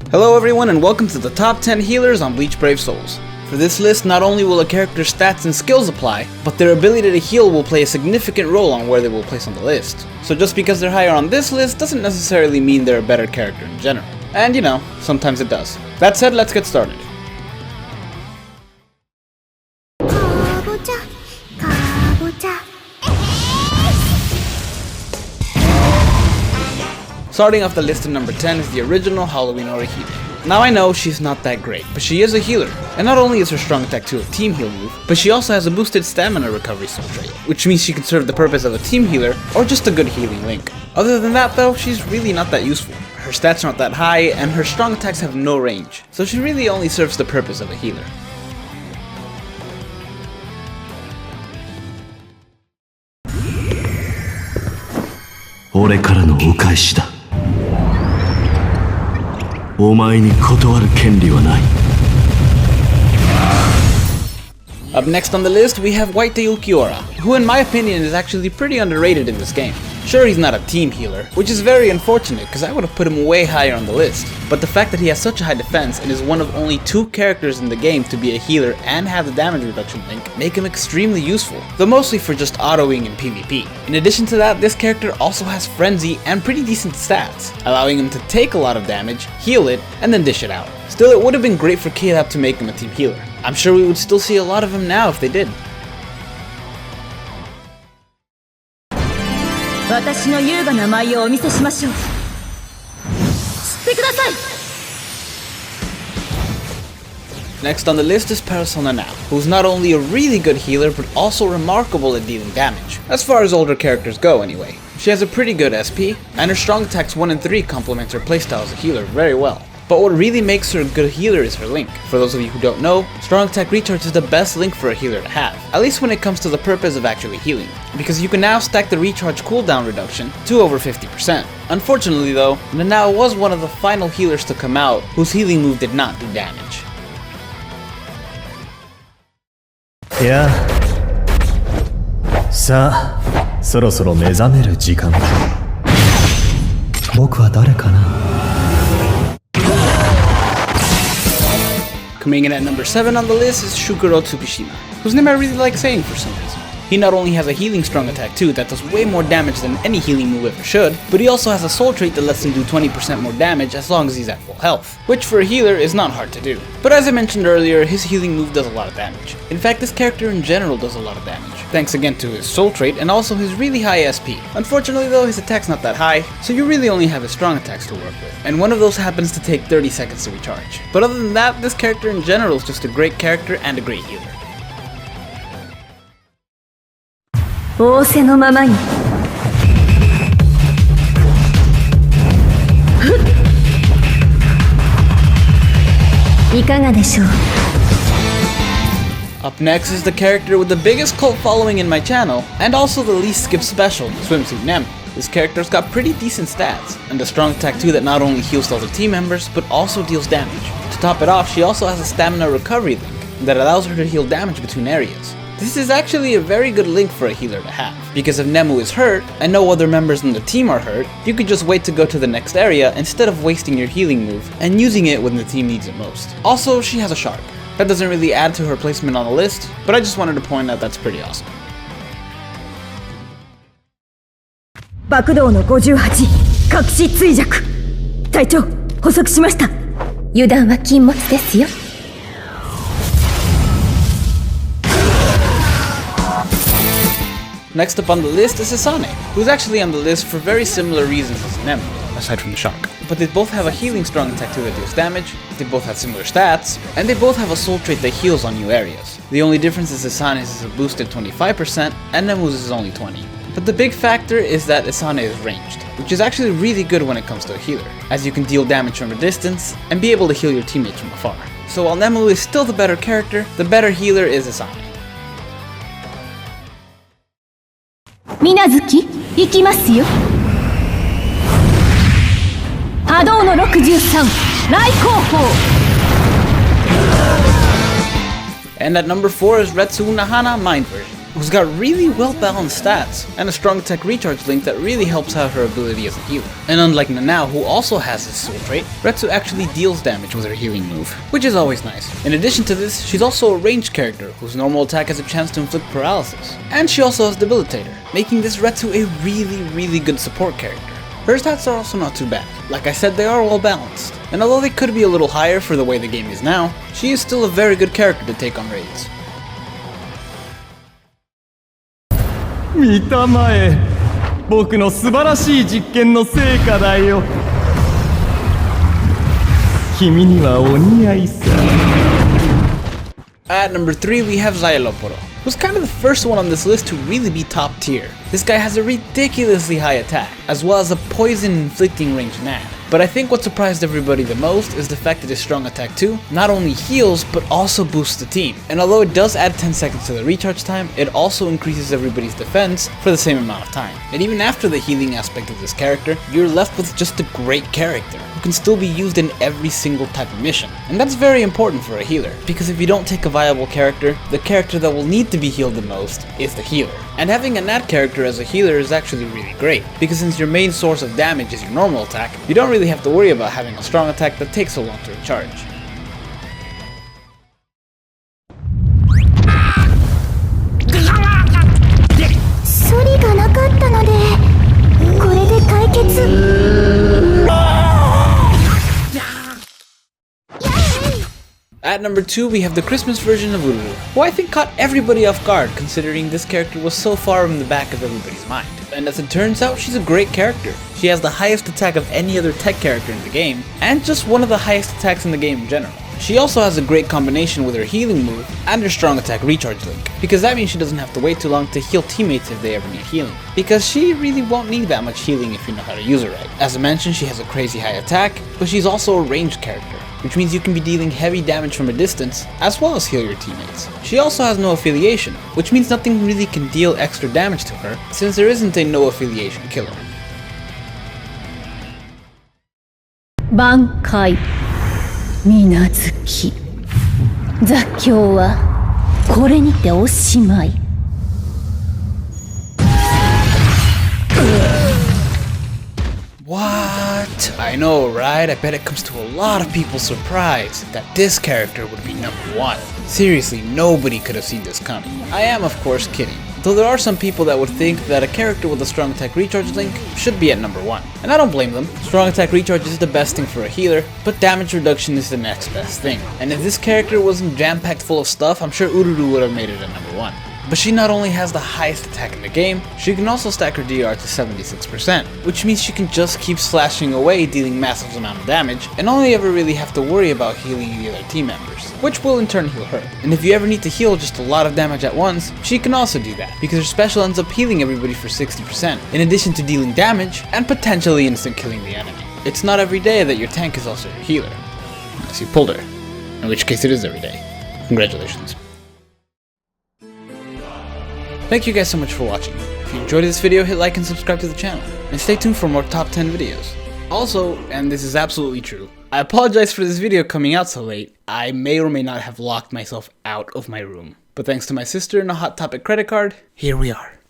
Hello everyone and welcome to the top 10 healers on Bleach Brave Souls. For this list, not only will a character's stats and skills apply, but their ability to heal will play a significant role on where they will place on the list. So just because they're higher on this list doesn't necessarily mean they're a better character in general. And you know, sometimes it does. That said, let's get started. Starting off the list at number 10 is the original Halloween Orihime. Now I know she's not that great, but she is a healer. And not only is her strong attack 2 a team heal move, but she also has a boosted stamina recovery soul trait, which means she can serve the purpose of a team healer or just a good healing link. Other than that though, she's really not that useful. Her stats aren't that high, and her strong attacks have no range, so she really only serves the purpose of a healer. Up next on the list, we have White Ukiura, who in my opinion is actually pretty underrated in this game. Sure, he's not a team healer, which is very unfortunate because I would have put him way higher on the list, but the fact that he has such a high defense and is one of only 2 characters in the game to be a healer and have the damage reduction link make him extremely useful, though mostly for just autoing in PvP. In addition to that, this character also has Frenzy and pretty decent stats, allowing him to take a lot of damage, heal it, and then dish it out. Still, it would have been great for K-Lab to make him a team healer. I'm sure we would still see a lot of him now if they did. Next on the list is Persona Now, who's not only a really good healer but also remarkable at dealing damage, as far as older characters go anyway. She has a pretty good SP, and her strong attacks 1 and 3 complements her playstyle as a healer very well. But what really makes her a good healer is her link. For those of you who don't know, strong attack recharge is the best link for a healer to have, at least when it comes to the purpose of actually healing, because you can now stack the recharge cooldown reduction to over 50%. Unfortunately though, Nanao was one of the final healers to come out whose healing move did not do damage. Yeah. さあ、そろそろ目覚める時間だ。僕は誰かな? Coming in at number 7 on the list is Shukuro Tsukishima, whose name I really like saying for some reason. He not only has a healing strong attack too that does way more damage than any healing move ever should, but he also has a soul trait that lets him do 20% more damage as long as he's at full health, which for a healer is not hard to do. But as I mentioned earlier, his healing move does a lot of damage. In fact, this character in general does a lot of damage, thanks again to his soul trait and also his really high SP. Unfortunately though, his attack's not that high, so you really only have his strong attacks to work with, and one of those happens to take 30 seconds to recharge. But other than that, this character in general is just a great character and a great healer. 仰せのままにいかがでしょう? Up next is the character with the biggest cult following in my channel, and also the least skipped special, Swimsuit Nemu. This character's got pretty decent stats, and a strong attack too that not only heals other team members, but also deals damage. To top it off, she also has a stamina recovery link that allows her to heal damage between areas. This is actually a very good link for a healer to have, because if Nemu is hurt, and no other members in the team are hurt, you could just wait to go to the next area instead of wasting your healing move and using it when the team needs it most. Also, she has a shark. That doesn't really add to her placement on the list, but I just wanted to point out that's pretty awesome. 爆動の58隠し墜弱隊長捕捉しました油断は禁物ですよ Next up on the list is Asane, who's actually on the list for very similar reasons as Nemu, aside from the shock. But they both have a healing strong attack too that deals damage, they both have similar stats, and they both have a soul trait that heals on new areas. The only difference is Asane's is a boosted 25% and Nemu's is only 20%. But the big factor is that Asane is ranged, which is actually really good when it comes to a healer, as you can deal damage from a distance and be able to heal your teammates from afar. So while Nemu is still the better character, the better healer is Asane. 水無月行きますよ波動の63来航法 And at number 4 is Retsina Hana Mind Version. who's got really well balanced stats, and a strong attack recharge link that really helps out her ability as a healer. And unlike Nanao, who also has this soul trait, Retsu actually deals damage with her healing move, which is always nice. In addition to this, she's also a ranged character, whose normal attack has a chance to inflict paralysis. And she also has Debilitator, making this Retsu a really good support character. Her stats are also not too bad. Like I said, they are well balanced. And although they could be a little higher for the way the game is now, she is still a very good character to take on raids. 見たまえ僕の素晴らしい実験の成果だよ君にはお似合いさ At number 3 we have Xayaloporo, who's kind of the first one on this list to really be top tier. This guy has a ridiculously high attack, as well as a poison inflicting range NAD. But I think what surprised everybody the most is the fact that his strong attack 2 not only heals, but also boosts the team. And although it does add 10 seconds to the recharge time, it also increases everybody's defense for the same amount of time. And even after the healing aspect of this character, you're left with just a great character, who can still be used in every single type of mission. And that's very important for a healer, because if you don't take a viable character, the character that will need to be healed the most is the healer. And having a NAD character as a healer is actually really great, because since your main source of damage is your normal attack, you don't really have to worry about having a strong attack that takes so long to recharge. At number 2 we have the Christmas version of Ururu, who I think caught everybody off guard considering this character was so far in the back of everybody's mind. And as it turns out, she's a great character. She has the highest attack of any other tech character in the game, and just one of the highest attacks in the game in general. She also has a great combination with her healing move and her strong attack recharge link, because that means she doesn't have to wait too long to heal teammates if they ever need healing, because she really won't need that much healing if you know how to use her right. As I mentioned, she has a crazy high attack, but she's also a ranged character, which means you can be dealing heavy damage from a distance, as well as heal your teammates. She also has no affiliation, which means nothing really can deal extra damage to her, since there isn't a no affiliation killer. 挽回水無月雑境はこれにておしまい What? I know, right? I bet it comes to a lot of people's surprise that this character would be number 1. Seriously, nobody could have seen this coming. I am, of course, kidding. Though there are some people that would think that a character with a strong attack recharge link should be at number 1. And I don't blame them. Strong attack recharge is the best thing for a healer, but damage reduction is the next best thing. And if this character wasn't jam-packed full of stuff, I'm sure Ururu would have made it at number 1. But she not only has the highest attack in the game, she can also stack her DR to 76%, which means she can just keep slashing away, dealing massive amount of damage, and only ever really have to worry about healing the other team members, which will in turn heal her. And if you ever need to heal just a lot of damage at once, she can also do that, because her special ends up healing everybody for 60%, in addition to dealing damage, and potentially instant killing the enemy. It's not every day that your tank is also your healer, unless you pulled her, in which case it is every day. Congratulations. Thank you guys so much for watching. If you enjoyed this video, hit like and subscribe to the channel, and stay tuned for more top 10 videos. Also, and this is absolutely true, I apologize for this video coming out so late. I may or may not have locked myself out of my room. But thanks to my sister and a Hot Topic credit card, here we are.